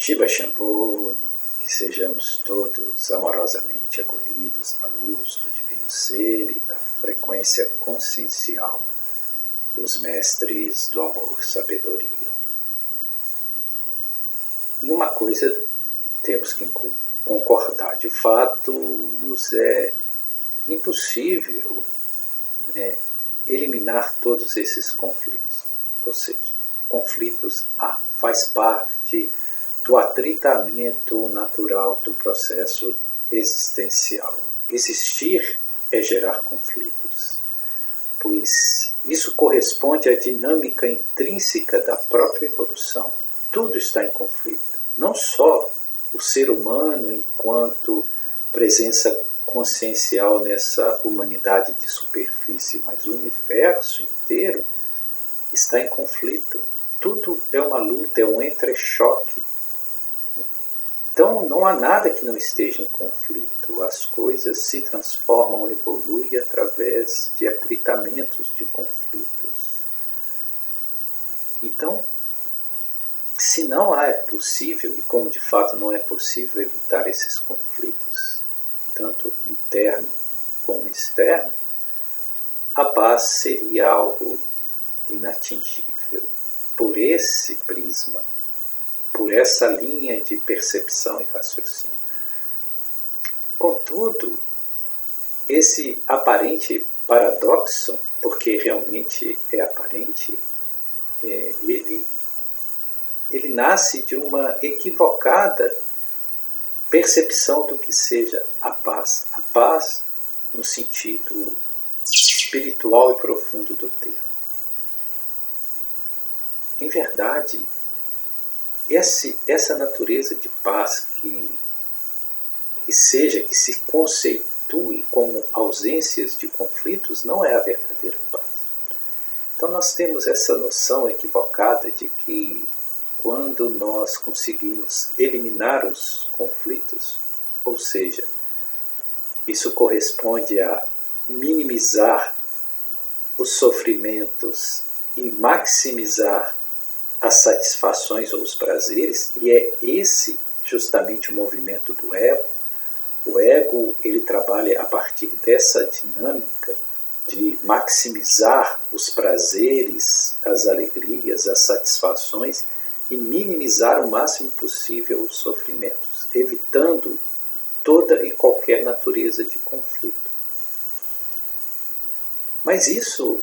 Shiva Shambhu, que sejamos todos amorosamente acolhidos na luz do Divino Ser e na frequência consciencial dos Mestres do Amor, Sabedoria. E uma coisa temos que concordar, de fato nos é impossível eliminar todos esses conflitos, ou seja, conflitos faz parte do atritamento natural do processo existencial. Existir é gerar conflitos, pois isso corresponde à dinâmica intrínseca da própria evolução. Tudo está em conflito, não só o ser humano enquanto presença consciencial nessa humanidade de superfície, mas o universo inteiro está em conflito. Tudo é uma luta, é um entrechoque. Então, não há nada que não esteja em conflito. As coisas se transformam, evoluem através de atritamentos, de conflitos. Então, se não é possível, e como de fato não é possível evitar esses conflitos, tanto interno como externo, a paz seria algo inatingível. Por esse prisma, por essa linha de percepção e raciocínio. Contudo, esse aparente paradoxo, porque realmente é aparente, ele nasce de uma equivocada percepção do que seja a paz. A paz no sentido espiritual e profundo do termo. Em verdade, essa natureza de paz que se conceitue como ausências de conflitos não é a verdadeira paz. Então nós temos essa noção equivocada de que quando nós conseguimos eliminar os conflitos, ou seja, isso corresponde a minimizar os sofrimentos e maximizar as satisfações ou os prazeres, e é esse justamente o movimento do ego. O ego, ele trabalha a partir dessa dinâmica de maximizar os prazeres, as alegrias, as satisfações e minimizar o máximo possível os sofrimentos, evitando toda e qualquer natureza de conflito. Mas isso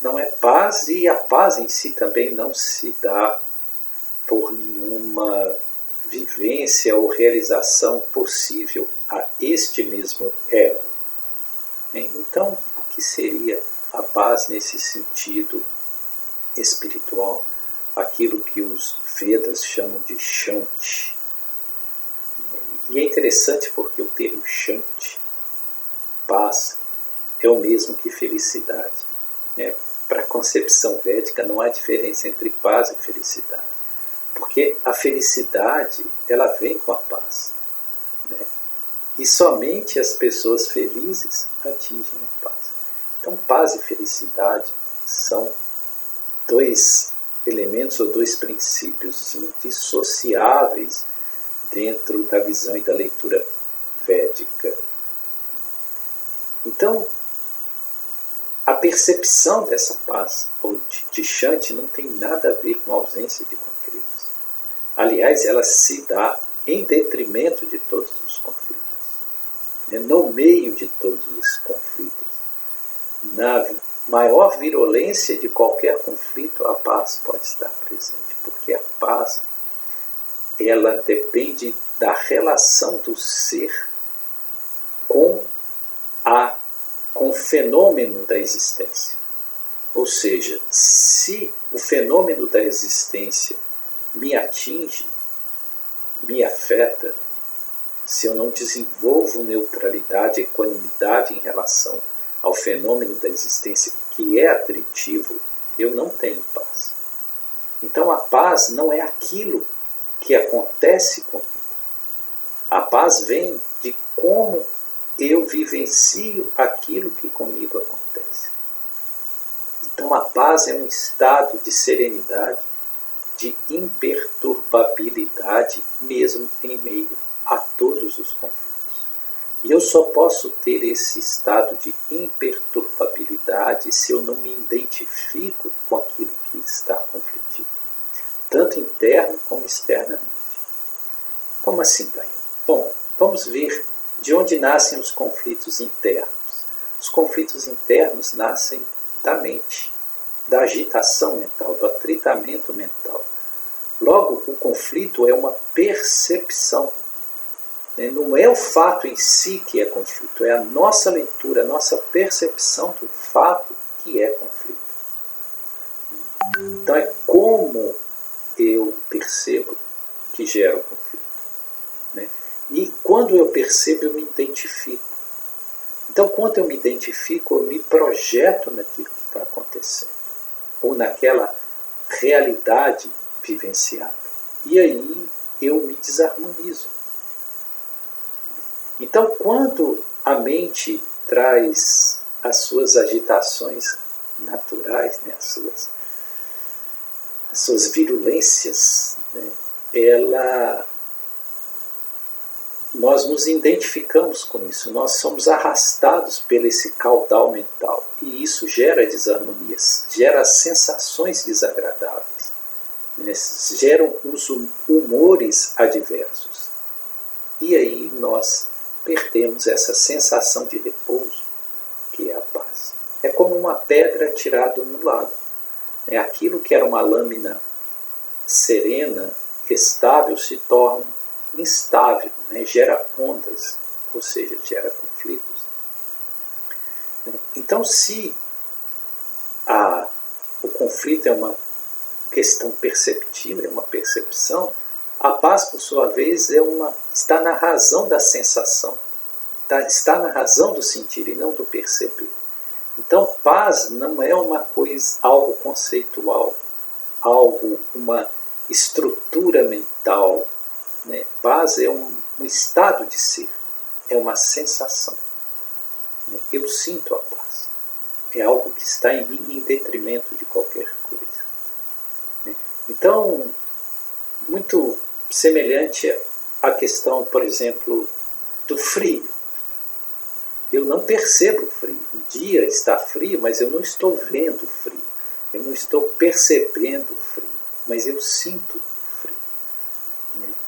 não é paz, e a paz em si também não se dá por nenhuma vivência ou realização possível a este mesmo ego. Então, o que seria a paz nesse sentido espiritual? Aquilo que os Vedas chamam de Shanti. E é interessante porque o termo Shanti, paz, é o mesmo que felicidade. Para a concepção védica não há diferença entre paz e felicidade, porque a felicidade ela vem com a paz, e somente as pessoas felizes atingem a paz. Então paz e felicidade são dois elementos ou dois princípios indissociáveis dentro da visão e da leitura védica. Então, a percepção dessa paz, ou de Shanti, não tem nada a ver com a ausência de conflitos. Aliás, ela se dá em detrimento de todos os conflitos, no meio de todos os conflitos. Na maior virulência de qualquer conflito, a paz pode estar presente, porque a paz ela depende da relação do ser com o fenômeno da existência. Ou seja, se o fenômeno da existência me atinge, me afeta, se eu não desenvolvo neutralidade, equanimidade em relação ao fenômeno da existência que é atritivo, eu não tenho paz. Então a paz não é aquilo que acontece comigo. A paz vem de como eu vivencio aquilo que comigo acontece. Então a paz é um estado de serenidade, de imperturbabilidade, mesmo em meio a todos os conflitos. E eu só posso ter esse estado de imperturbabilidade se eu não me identifico com aquilo que está conflitivo, tanto interno como externamente. Como assim, Gaia? Bom, vamos ver de onde nascem os conflitos internos. Os conflitos internos nascem da mente, da agitação mental, do atritamento mental. Logo, o conflito é uma percepção. Não é o fato em si que é conflito, é a nossa leitura, a nossa percepção do fato que é conflito. Então é como eu percebo que gera o conflito. E quando eu percebo, eu me identifico. Então, quando eu me identifico, eu me projeto naquilo que está acontecendo, ou naquela realidade vivenciada. E aí eu me desarmonizo. Então, quando a mente traz as suas agitações naturais, né, as suas virulências, né, nós nos identificamos com isso, nós somos arrastados por esse caudal mental. E isso gera desarmonias, gera sensações desagradáveis, né, geram os humores adversos. E aí nós perdemos essa sensação de repouso, que é a paz. É como uma pedra tirada no lago. Aquilo que era uma lâmina serena, estável, se torna instável, né? Gera ondas, ou seja, gera conflitos. Então, se o conflito é uma questão perceptível, é uma percepção, a paz, por sua vez, está na razão da sensação, está na razão do sentir e não do perceber. Então, paz não é uma coisa, algo conceitual, uma estrutura mental, né? Paz é um estado de ser, é uma sensação. Eu sinto a paz. É algo que está em mim em detrimento de qualquer coisa. Então, muito semelhante à questão, por exemplo, do frio. Eu não percebo o frio. Um dia está frio, mas eu não estou vendo o frio. Eu não estou percebendo o frio, mas eu sinto o frio.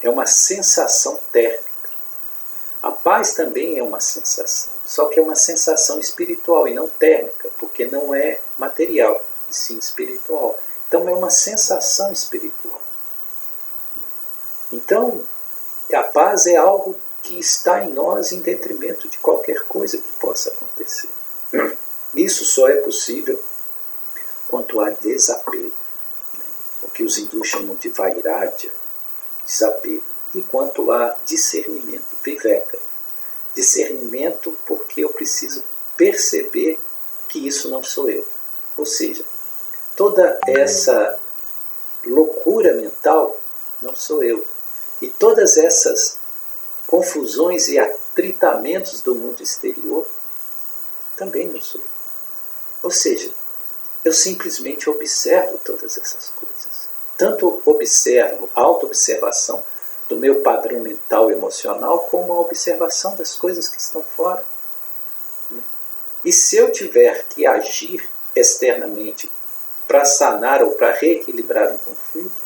É uma sensação térmica. A paz também é uma sensação, só que é uma sensação espiritual e não térmica, porque não é material, e sim espiritual. Então é uma sensação espiritual. Então, a paz é algo que está em nós em detrimento de qualquer coisa que possa acontecer. Isso só é possível quanto há desapego, né? O que os hindus chamam de vairagya, desapego, e quanto há discernimento, viveka. Discernimento porque eu preciso perceber que isso não sou eu. Ou seja, toda essa loucura mental não sou eu. E todas essas confusões e atritamentos do mundo exterior também não sou eu. Ou seja, eu simplesmente observo todas essas coisas. Tanto observo, auto-observação do meu padrão mental e emocional, como a observação das coisas que estão fora. E se eu tiver que agir externamente para sanar ou para reequilibrar um conflito,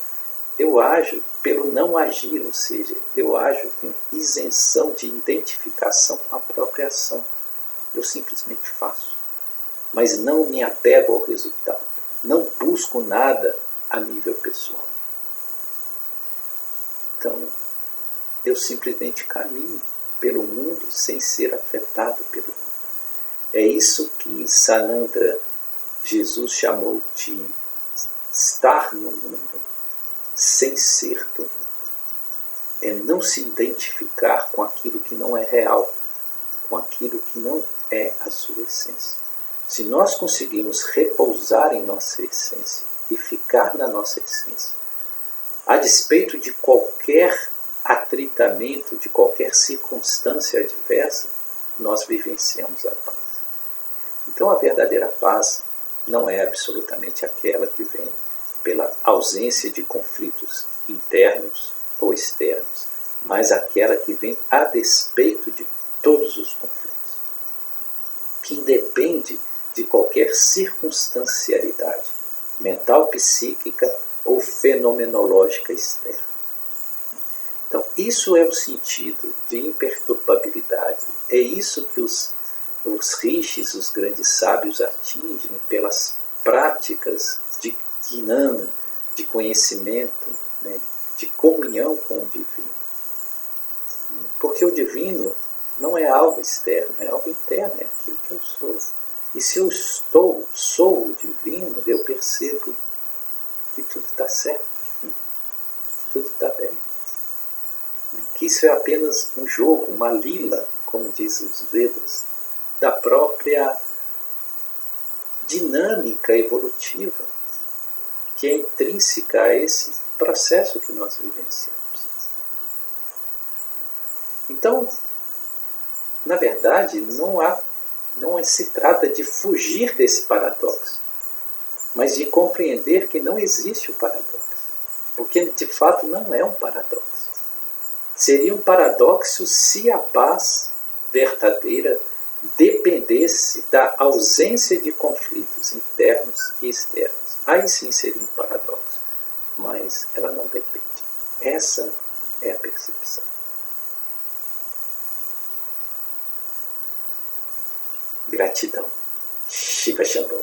eu ajo pelo não agir, ou seja, eu ajo com isenção de identificação com a própria ação. Eu simplesmente faço, mas não me apego ao resultado, não busco nada a nível pessoal. Então, eu simplesmente caminho pelo mundo sem ser afetado pelo mundo. É isso que Sananda, Jesus, chamou de estar no mundo sem ser do mundo. é não se identificar com aquilo que não é real, com aquilo que não é a sua essência. Se nós conseguirmos repousar em nossa essência e ficar na nossa essência, a despeito de qualquer atritamento, de qualquer circunstância adversa, nós vivenciamos a paz. Então a verdadeira paz não é absolutamente aquela que vem pela ausência de conflitos internos ou externos, mas aquela que vem a despeito de todos os conflitos, que independe de qualquer circunstancialidade mental, psíquica ou fenomenológica externa. Então, isso é o sentido de imperturbabilidade. É isso que os rishis, os grandes sábios, atingem pelas práticas de gnana, de conhecimento, né, de comunhão com o divino. Porque o divino não é algo externo, é algo interno, é aquilo que eu sou. E se eu sou o divino, eu percebo que tudo está certo, que tudo está bem. Que isso é apenas um jogo, uma lila, como diz os Vedas, da própria dinâmica evolutiva, que é intrínseca a esse processo que nós vivenciamos. Então, na verdade, não se trata de fugir desse paradoxo, mas de compreender que não existe o paradoxo, porque de fato não é um paradoxo. Seria um paradoxo se a paz verdadeira dependesse da ausência de conflitos internos e externos. Aí sim seria um paradoxo, mas ela não depende. Essa é a percepção. Gratidão. Shiva Shambho.